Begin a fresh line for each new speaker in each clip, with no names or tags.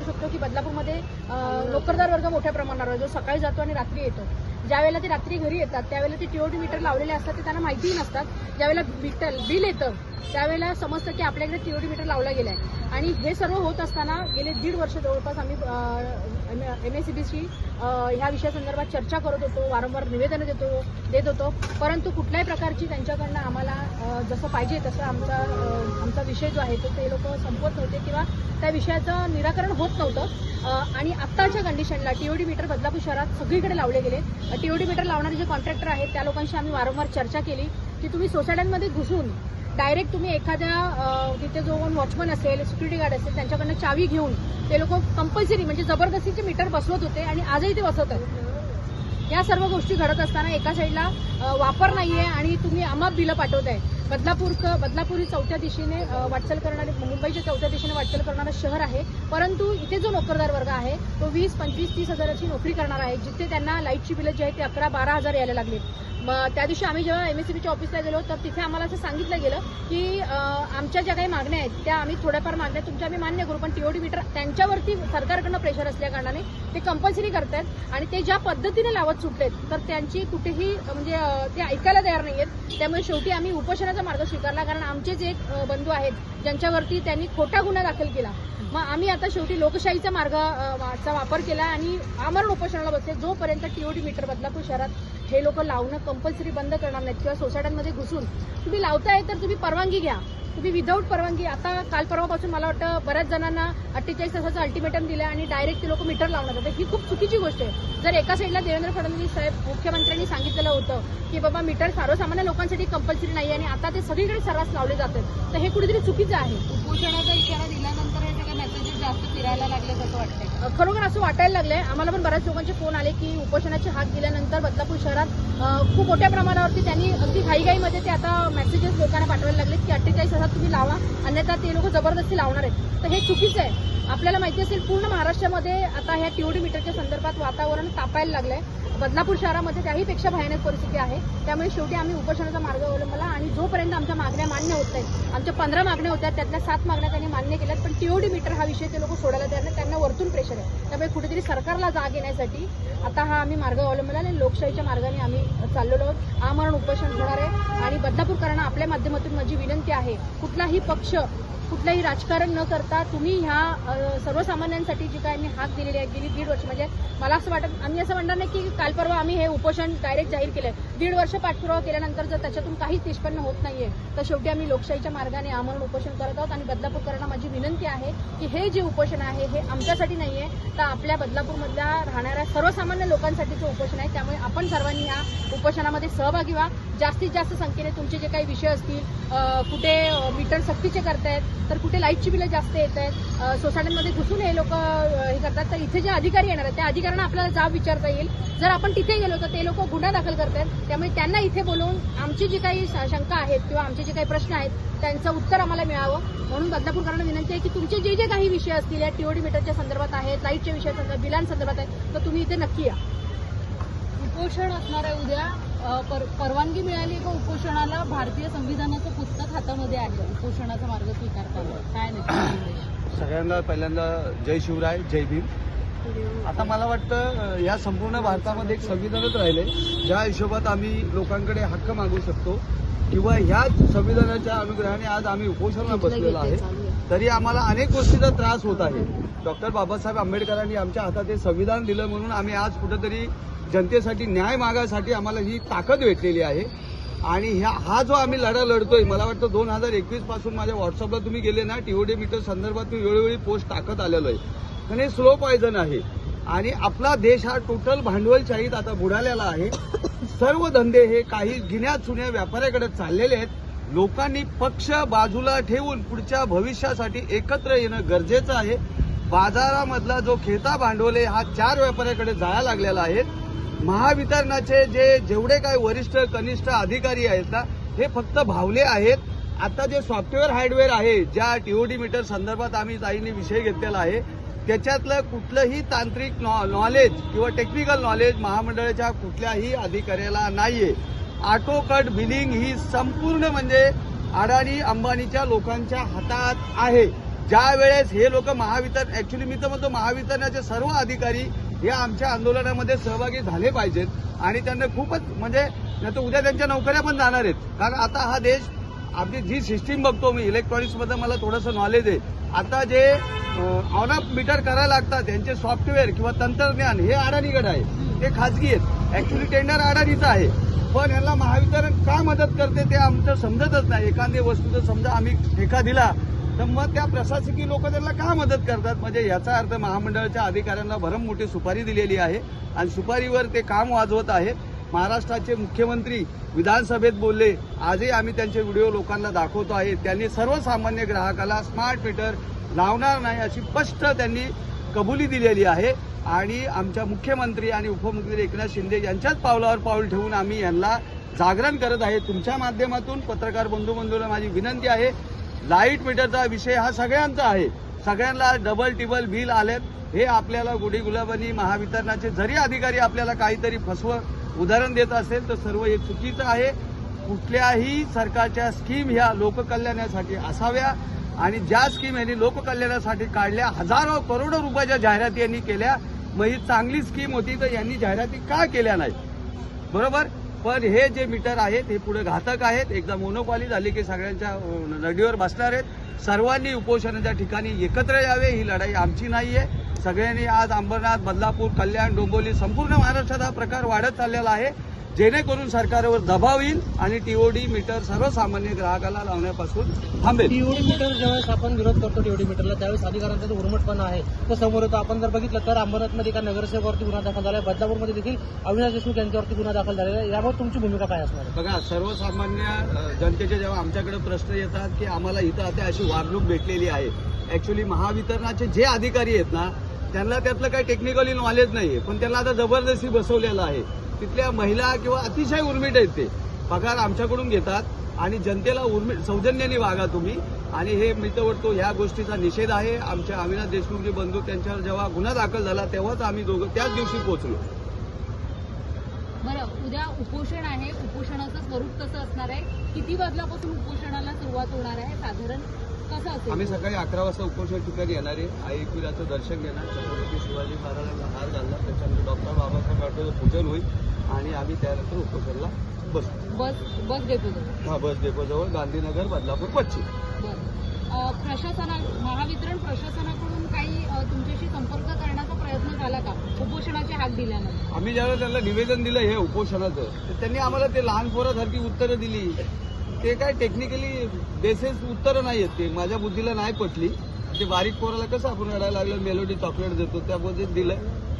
वाटू शकतो की बदलापूरमध्ये नोकरदार वर्ग मोठ्या प्रमाणावर जो सकाळी जातो आणि रात्री येतो. ज्यावेळेला ते रात्री घरी येतात त्यावेळेला ते टीओडी मीटर लावलेले असतात ते त्यांना माहितीही नसतात. ज्यावेळेला बिल येतं त्यावेळेला समजतं की आपल्याकडे टीओडी मीटर लावला गेलाय. आणि हे सर्व होत असताना गेले 1.5 वर्ष जवळपास आम्ही MSEBशी ह्या विषयासंदर्भात चर्चा करत होतो, वारंवार निवेदनं देत होतो, परंतु कुठल्याही प्रकारची त्यांच्याकडनं आम्हाला जसं पाहिजे तसं आमचा विषय जो आहे तो ते लोक संपवत नव्हते किंवा त्या विषयाचं निराकरण होत नव्हतं. आणि आत्ताच्या कंडिशनला टीओडी मीटर बदलापूर शहरात सगळीकडे लावले गेले. टीओडी मीटर लावणारे जे कॉन्ट्रॅक्टर आहेत त्या लोकांशी आम्ही वारंवार चर्चा केली की तुम्ही सोसायट्यांमध्ये घुसून डायरेक्ट तुम्ही एखाद्या तिथे जो वॉचमन असेल, सिक्युरिटी गार्ड असेल त्यांच्याकडनं चावी घेऊन ते लोक कंपल्सरी म्हणजे जबरदस्तीचे मीटर बसवत होते आणि आजही ते बसवतात. या सर्व गोष्टी घडत असताना एका साईडला वापर नाहीये आणि तुम्ही अमाप बिलं पाठवताय. बदलापूर ही चौथ्या दिशेने वाटचाल करणारे, मुंबईच्या चौथ्या दिशेने वाटचाल करणारं शहर आहे, परंतु इथे जो नोकरदार वर्ग आहे तो 20, 25, 30 हजाराची नोकरी करणार आहे, जिथे त्यांना लाईटची बिलं जी आहेत ते 11-12 हजार यायला लागली. त्या दिवशी आम्ही जेव्हा MSEBच्या ऑफिसला गेलो तर तिथे आम्हाला असं सांगितलं गेलं की आमच्या ज्या काही मागण्या आहेत त्या आम्ही थोड्याफार मागण्या तुमच्या आम्ही मान्य करू, पण टीओडी मीटर त्यांच्यावरती सरकारकडनं प्रेशर असल्या कारणाने ते कंपल्सरी करतायत आणि ते ज्या पद्धतीने लावत सुटलेत तर त्यांची कुठेही म्हणजे ते ऐकायला तयार नाहीयेत. त्यामुळे शेवटी आम्ही उपोषणाचा मार्ग स्वीकारला, कारण आमचेच एक बंधू आहेत ज्यांच्यावरती त्यांनी खोटा गुन्हा दाखल केला. मग आम्ही आता शेवटी लोकशाहीचा मार्गाचा वापर केला आणि आमरण उपोषणाला बसले जोपर्यंत टीओडी मीटर बदलापूर शहरात हे लोक लावणं कंपल्सरी बंद करणार नाहीत किंवा सोसायट्यांमध्ये घुसून तुम्ही लावताय तर तुम्ही परवानगी घ्या. तुम्ही विदाऊट परवानगी, आता काल परवापासून मला वाटतं बऱ्याच जणांना 48 तासाचं अल्टिमेटम दिलं आणि डायरेक्ट ते लोक मीटर लावणार होते. ही खूप चुकीची गोष्ट आहे. जर एका साईडला देवेंद्र फडणवीस साहेब मुख्यमंत्र्यांनी सांगितलेलं होतं की बाबा मीटर सर्वसामान्य लोकांसाठी कंपल्सरी नाही आणि आता ते सगळीकडे सर्रास लावले जातात, तर हे कुठेतरी चुकीचं आहे.
उपोषणाचा इशारा दिल्यानंतर हे सगळे मेसेजेस जास्त फिरायला लागले असं वाटतंय.
खरोखर असं वाटायला लागलंय. आम्हाला पण बऱ्याच लोकांचे फोन आले की उपोषणाची हाक दिल्यानंतर बदलापूर शहरात खूप मोठ्या प्रमाणावरती त्यांनी अगदी घाईघाईमध्ये ते आता मेसेजेस लोकांना पाठवायला लागलेत की 48 तासात तुम्ही लावा, अन्यथा ते लोक जबरदस्ती लावणार आहेत. तर हे चुकीचं आहे. आपल्याला माहिती असेल पूर्ण महाराष्ट्रामध्ये आता ह्या टीओडी मीटरच्या संदर्भात वातावरण तापायला लागलंय. बदलापूर शहरामध्ये त्याहीपेक्षा भयानक परिस्थिती आहे. त्यामुळे शेवटी आम्ही उपोषणाचा मार्ग अवलंबला आणि जोपर्यंत आमच्या मागण्या मान्य होत नाहीत, आमच्या 15 मागण्या होत्या त्यातल्या 7 मागण्या त्यांनी मान्य केल्यात, पण टीओडी मीटर हा विषय ते लोक सोडायला तयार नाही. त्यांना वरतून प्रेशर आहे. त्यामुळे कुठेतरी सरकारला जाग येण्यासाठी आता हा आम्ही मार्ग अवलंबला आणि लोकशाहीच्या मार्गाने आम्ही चाललेलो आहोत. आमरण उपोषण होणार आहे आणि बदलापूरकरांना आपल्या माध्यमातून माझी विनंती आहे, कुठलाही पक्ष कुठलंही राजकारण न करता तुम्ही ह्या सर्वसामान्यांसाठी जी काय आम्ही हाक दिलेली आहे गेली 1.5 वर्ष, म्हणजे मला असं वाटत आम्ही असं म्हणणार नाही की काल परवा आम्ही हे उपोषण डायरेक्ट जाहीर केलंय. 1.5 वर्ष पाठपुरावा केल्यानंतर जर त्याच्यातून काहीच निष्पन्न होत नाहीये तर शेवटी आम्ही लोकशाहीच्या मार्गाने आमरण उपोषण करत आहोत. आणि बदलापूरकरांना माझी विनंती आहे की हे जे उपोषण आहे हे आमच्यासाठी नाहीये, तर आपल्या बदलापूरमधल्या राहणाऱ्या सर्वसामान्य लोकांसाठीचं उपोषण आहे. त्यामुळे आपण सर्वांनी या उपोषणामध्ये सहभागी व्हा. जास्तीत जास्त संख्येने तुमचे जे काही विषय असतील, कुठे मीटर सक्तीचे करतायत तर कुठे लाईटची बिलं जास्त येत आहेत, सोसायट्यांमध्ये घुसून हे लोक हे करतात, तर इथे जे अधिकारी येणार आहेत त्या अधिकाऱ्यांना आपल्याला जाब विचारता येईल. जर आपण तिथे गेलो तर ते लोक गुन्हा दाखल करतात. त्यामुळे त्यांना इथे बोलवून आमची जी काही शंका आहेत किंवा आमचे जे काही प्रश्न आहेत त्यांचं उत्तर आम्हाला मिळावं. म्हणून बदलापूरकरांना विनंती आहे की तुमचे जे जे काही विषय असतील या टीओडी मीटरच्या संदर्भात आहेत, लाईटच्या विषयासंदर्भात, बिलांसंदर्भात आहेत, तर तुम्ही इथे नक्की या.
उपोषण असणार आहे उद्या. परवानगी मिळाली का उपोषणाला? भारतीय संविधानाचं पुस्तक हातामध्ये आहे, उपोषणाचा मार्ग स्वीकारताना काय नाही?
सगळ्यांना पहिल्यांदा जय शिवराय, जय भीम. आता मला वाटतं या संपूर्ण भारतामध्ये एक संविधानच राहिले ज्या हिशोबात आम्ही लोकांकडे हक्क मागू शकतो किंवा ह्याच संविधानाच्या अनुग्रहाने आज आम्ही उपोषणाला बसलेलो आहे. तरी आम्हाला अनेक गोष्टीचा त्रास होत आहे. डॉक्टर बाबासाहेब आंबेडकरांनी आमच्या हातात हे संविधान दिलं म्हणून आम्ही आज कुठेतरी जनतेसाठी न्याय मागायसाठी आम्हाला ही ताकद भेटलेली आहे. आणि हा जो आम्ही लढा लढतोय, मला वाटतं 2021 पासून माझ्या व्हॉट्सअपला तुम्ही गेले ना, टीओडी मीटर संदर्भात मी वेळोवेळी पोस्ट टाकत आलेलो आहे. पण हे स्लो पॉयझन आहे आणि आपला देश हा टोटल भांडवलशाहीत आता बुडालेला आहे. सर्व धंदे हे काही गिन्या चुन्या व्यापाऱ्याकडे चाललेले आहेत. लोकांनी पक्ष बाजूला ठेवून पुढच्या भविष्यासाठी एकत्र येणं गरजेचं आहे. बाजारामधला जो खेळता भांडवल आहे हा 4 व्यापाऱ्याकडे जायला लागलेला आहे. महावितरणाचे जेवढे काही वरिष्ठ कनिष्ठ अधिकारी आहेत ना, हे फक्त भावले आहेत. आता जे सॉफ्टवेअर हार्डवेअर आहे, ज्या टीओडी मीटर संदर्भात आम्ही ताईंनी विषय घेतलेला आहे, त्याच्यातलं कुठलंही तांत्रिक नॉलेज किंवा टेक्निकल नॉलेज महामंडळाच्या कुठल्याही अधिकाऱ्याला नाहीये. ऑटो कट बिलिंग ही संपूर्ण म्हणजे अडाणी अंबानीच्या लोकांच्या हातात आहे. ज्या वेळेस हे लोक महावितरण, ऍक्च्युली मी तर म्हणतो महावितरणाचे सर्व अधिकारी हे आमच्या आंदोलनामध्ये सहभागी झाले पाहिजेत आणि त्यांना खूपच म्हणजे नाही तर उद्या त्यांच्या नोकऱ्या पण जाणार आहेत. कारण आता हा देश आपली जी सिस्टीम बघतो मी इलेक्ट्रॉनिक्समध्ये मला थोडंसं नॉलेज आहे. आता जे ऑन ऑफ मीटर करायला लागतात त्यांचे सॉफ्टवेअर किंवा तंत्रज्ञान हे अडाणीकडे आहे, ते खाजगी आहेत. ऍक्च्युली टेंडर अडाणीचं आहे, पण यांना महावितरण का मदत करते ते आमचं समजतच नाही. एखादी वस्तूचं समजा आम्ही ठेका दिला तर मग त्या प्रशासकीय लोक त्यांना का मदत करतात? म्हणजे याचा अर्थ महामंडळाच्या अधिकाऱ्यांना भरम मोठी सुपारी दिलेली आहे आणि सुपारीवर ते काम वाजवत आहेत. महाराष्ट्राचे मुख्यमंत्री विधानसभेत बोलले, आजही आम्ही त्यांचे व्हिडिओ लोकांना दाखवतो आहे. त्यांनी सर्वसामान्य ग्राहकाला स्मार्ट मीटर लावणार नाही अशी स्पष्ट त्यांनी कबुली दिलेली आहे. आणि आमच्या मुख्यमंत्री आणि उपमुख्यमंत्री एकनाथ शिंदे यांच्याच पावलावर पाऊल ठेवून आम्ही यांना जागरण करत आहे. तुमच्या माध्यमातून पत्रकार बंधूंना माझी विनंती आहे, लाईट मीटरचा विषय हा सगळ्यांचा आहे. सगळ्यांना डबल टिबल बिल आलेत. हे आपल्याला गुढी गुलाबानी महावितरणाचे जरी अधिकारी आपल्याला काहीतरी उदाहरण देत असेल तर सर्व हे चुकीचं आहे. कुठल्याही सरकारच्या स्कीम ह्या लोककल्याणासाठी असाव्या आणि ज्या स्कीम यांनी लोककल्याणासाठी काढल्या, हजारो करोडो रुपयाच्या जाहिराती यांनी केल्या. मग ही चांगली स्कीम होती तर यांनी जाहिराती का केल्या नाही? बरोबर. पण हे जे मीटर आहेत हे पुढे घातक आहेत. एकदा मोनोपॉली झाली की सगळ्यांच्या नडीवर बसणार आहेत. सर्वांनी उपोषणाच्या ठिकाणी एकत्र यावे. ही लढाई आमची नाहीये. सगळ्यांनी आज अंबरनाथ, बदलापूर, कल्याण, डोंबिवली संपूर्ण महाराष्ट्रात हा प्रकार वाढत चाललेला आहे, जेणेकरून सरकारवर दबाव येईल आणि टीओडी मीटर सर्वसामान्य ग्राहकाला लावण्यापासून थांबेल.
टीओडी मीटर ज्यावेळेस आपण विरोध करतो टीओडी मीटरला त्यावेळेस अधिकाऱ्यांचा जो उर्मटपणा आहे तो समोर येतो. आपण जर बघितलं तर अंबरनाथमध्ये एका नगरसेवकावरती गुन्हा दाखल झाला आहे, बदलापूरमध्ये देखील अविनाश देशमुख यांच्यावरती गुन्हा दाखल झालेला आहे. याबाबत तुमची भूमिका काय असणार आहे?
बघा, सर्वसामान्य जनतेचे जेव्हा आमच्याकडे प्रश्न येतात की आम्हाला इथं आता अशी वागणूक भेटलेली आहे, ऍक्च्युली महावितरणाचे जे अधिकारी आहेत ना त्यांना त्यातलं काही टेक्निकली नॉलेज नाहीये, पण त्यांना आता जबरदस्ती बसवलेलं आहे. तिथल्या महिला किंवा अतिशय उर्मिट आहेत, ते पगार आमच्याकडून घेतात आणि जनतेला सौजन्याने वागा तुम्ही. आणि हे मी तर वाटतो ह्या गोष्टीचा निषेध आहे. आमच्या अविनाश देशमुखचे बंधू त्यांच्यावर जेव्हा गुन्हा दाखल झाला तेव्हाच आम्ही दोघं त्याच दिवशी पोहोचलो.
बरं, उद्या उपोषण आहे, उपोषणाचं स्वरूप कसं असणार आहे? किती वाजल्यापासून उपोषणाला सुरुवात होणार आहे साधारण? कसं असेल?
आम्ही सकाळी 11 वाजता उपोषण ठिकाणी येणार आहे. आई एकविराचं दर्शन घेणार, छत्रपती शिवाजी महाराजांना हार घालणार, त्याच्यानंतर डॉक्टर बाबासाहेब आठवलेचं पूजन होईल आणि आम्ही त्यानंतर उपोषणाला बसू.
बस डेपोजवळ?
हा, बस डेपोजवळ, गांधीनगर, बदलापूर पश्चिम.
बरं, महावितरण प्रशासनाकडून काही तुमच्याशी संपर्क करण्याचा प्रयत्न झाला का उपोषणाची हाक दिल्यानंतर?
आम्ही ज्यावेळेला त्यांना निवेदन दिलं हे उपोषणाचं तर त्यांनी आम्हाला ते लहान पोरासारखी उत्तरं दिली. ते काय टेक्निकली बेसिस उत्तरं नाही आहेत, ते माझ्या बुद्धीला नाही पटली. ते बारीक पोराला कसं आपण रडायला लागलं मेलोडी चॉकलेट देतो त्या पद्धतीत दिलं,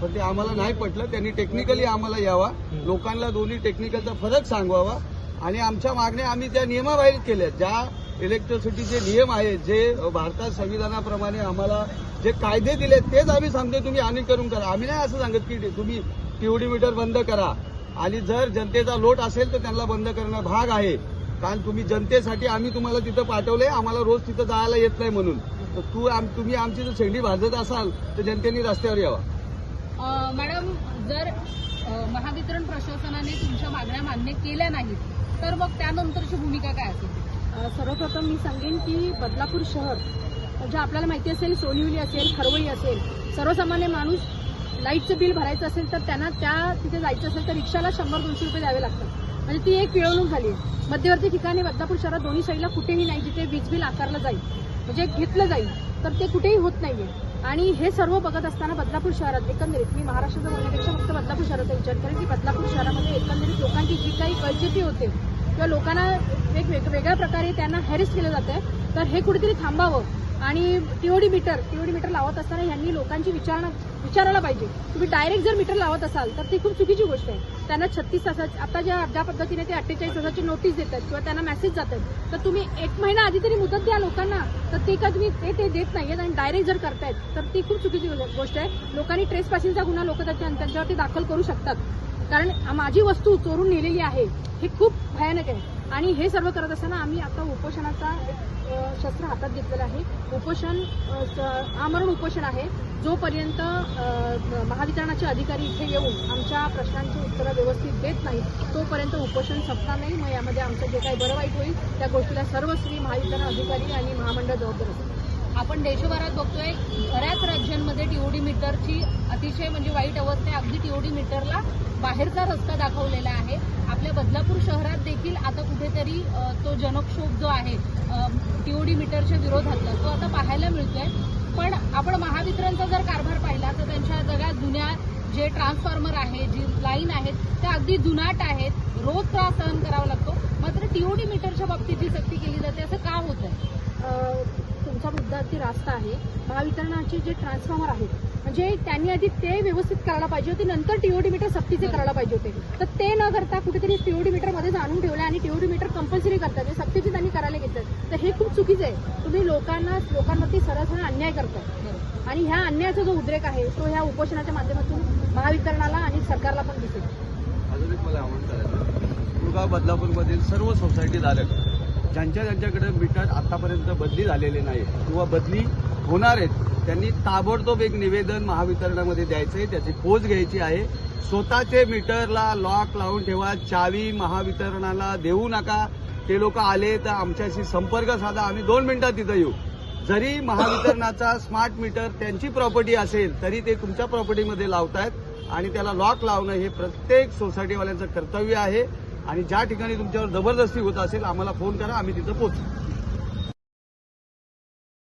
पण ते आम्हाला नाही पटलं. त्यांनी टेक्निकली आम्हाला यावा, लोकांना दोन्ही टेक्निकलचा फरक सांगवावा आणि आमच्या मागण्या आम्ही त्या नियमाबाहेर केल्या. ज्या इलेक्ट्रिसिटीचे नियम आहेत, जे भारतात संविधानाप्रमाणे आम्हाला जे कायदे दिले तेच आम्ही सांगतो तुम्ही अनुकरण करा. आम्ही नाही असं सांगत की तुम्ही टीओडी मीटर बंद करा आणि जर जनतेचा लोट असेल तर त्यांना बंद करणं भाग आहे. कारण तुम्ही जनतेसाठी आम्ही तुम्हाला तिथं पाठवलंय, आम्हाला रोज तिथं जायला येत नाही म्हणून. तर तुम्ही आमची जर शेंडी भाजत असाल तर जनतेने रस्त्यावर यावा.
मॅडम, जर महावितरण प्रशासनाने तुमच्या मागण्या मान्य केल्या नाहीत तर मग त्यानंतरची भूमिका काय असेल?
सर्वप्रथम मी सांगेन की बदलापूर शहर जे आपल्याला माहिती असेल, सोनिवली असेल, खरवई असेल, सर्वसामान्य माणूस लाईटचं बिल भरायचं असेल तर त्यांना तिथे जायचं असेल तर रिक्षाला 100-200 रुपये द्यावे लागतात. म्हणजे ती एक पिळवणूक झाली आहे. मध्यवर्ती ठिकाणी बदलापूर शहरात दोन्ही साईडला कुठेही नाही जिथे वीज बिल आकारलं जाईल, म्हणजे घेतलं जाईल, तर ते कुठेही होत नाहीये. आणि हे सर्व बघत असताना बदलापूर शहरात एकंदरीत मी महाराष्ट्राचं बोलण्यापेक्षा फक्त बदलापूर शहराचा विचार करेन की बदलापूर शहरामध्ये एकंदरीत लोकांची जी काही गळचेपी होते किंवा लोकांना वेगवेगळ्या प्रकारे त्यांना हॅरेस केलं जातं, तर हे कुठेतरी थांबावं. आणि टीओडी मीटर लावत असताना यांनी लोकांची विचारायला पाहिजे. तुम्ही डायरेक्ट जर मीटर लावत असाल तर ती खूप चुकीची गोष्ट आहे. त्यांना 36 तासाची आता ज्या पद्धतीने ते 48 तासाची नोटीस देतात किंवा त्यांना मेसेज जातात, तर तुम्ही 1 महिना आधी तरी मुदत द्या लोकांना. तर ते का तुम्ही ते देत नाहीयेत आणि डायरेक्ट जर करतायत तर ती खूप चुकीची गोष्ट आहे. लोकांनी ट्रेस पासिंगचा गुन्हा लोक त्यांच्यावरती दाखल करू शकतात, कारण माझी वस्तू चोरून नेलेली आहे, हे खूप भयानक आहे. आणि हे सर्व करत असताना आम्ही आता उपोषणाचा शस्त्र हातात घेतलेलं आहे. उपोषण आमरण उपोषण आहे. जोपर्यंत महावितरणाचे अधिकारी इथे येऊन आमच्या प्रश्नांची उत्तरं व्यवस्थित देत नाही तोपर्यंत उपोषण संपणार नाही. मग यामध्ये आमचं जे काही बरं वाईट होईल त्या गोष्टीला सर्वस्वी महावितरण अधिकारी आणि महामंडळ जबाबदार असेल.
आपण देशभरात बघतोय बऱ्याच राज्यांमध्ये टीओडी मीटरची अतिशय म्हणजे वाईट अवस्था आहे. अगदी टीओडी मीटरला बाहेरचा रस्ता दाखवलेला आहे. आपल्या बदलापूर शहरात देखील आता कुठेतरी तो जनक्षोभ जो आहे टीओडी मीटरच्या विरोधातला तो आता पाहायला मिळतोय. पण आपण महावितरणचा जर कारभार पाहिला तर त्यांच्या सगळ्यात जुन्या जे ट्रान्सफॉर्मर आहे, जी लाईन आहेत, त्या अगदी जुनाट आहेत. रोज त्रास सहन करावा लागतो. मात्र टीओडी मीटरच्या बाबतीत जी सक्ती केली जाते असं का होत आहे?
तुमचा मुद्दा अगदी रास्त आहे. महावितरणाचे जे ट्रान्सफॉर्मर आहेत म्हणजे त्यांनी आधी ते व्यवस्थित करायला पाहिजे होते, नंतर टीओडी मीटर सक्तीचे करायला पाहिजे होते. तर ते न करता कुठेतरी टीओडी मीटर मध्ये आणून ठेवलं आणि टीओडी मीटर कंपल्सरी करतात, म्हणजे सक्तीची त्यांनी करायला घेतात. तर हे खूप चुकीचं आहे. तुम्ही लोकांवरती सरळ अन्याय करताय आणि ह्या अन्यायाचा जो उद्रेक आहे तो ह्या उपोषणाच्या माध्यमातून महावितरणाला आणि सरकारला पण दिसेल.
अजून एक मला आव्हान करायचं, कुळगाव बदलापूरमधील सर्व सोसायटी धारक ज्यांच्याकडे मीटर आतापर्यंत बदली झालेले नाही किंवा बदली होणार आहेत त्यांनी ताबडतोब एक निवेदन महावितरणामध्ये द्यायचंय, त्याची पोच घ्यायची आहे. स्वतःचे मीटरला लॉक लावून ठेवा, चावी महावितरणाला देऊ नका. ते लोक आले तर आमच्याशी संपर्क साधा, आम्ही 2 मिनिटात तिथं येऊ. जरी महावितरणाचा स्मार्ट मीटर त्यांची प्रॉपर्टी असेल तरी ते तुमच्या प्रॉपर्टीमध्ये लावतायत आणि त्याला लॉक लावणं हे प्रत्येक सोसायटीवाल्यांचं कर्तव्य आहे. आणि ज्या ठिकाणी तुमच्यावर जबरदस्ती होत असेल आम्हाला फोन करा, आम्ही तिथं पोहोचू.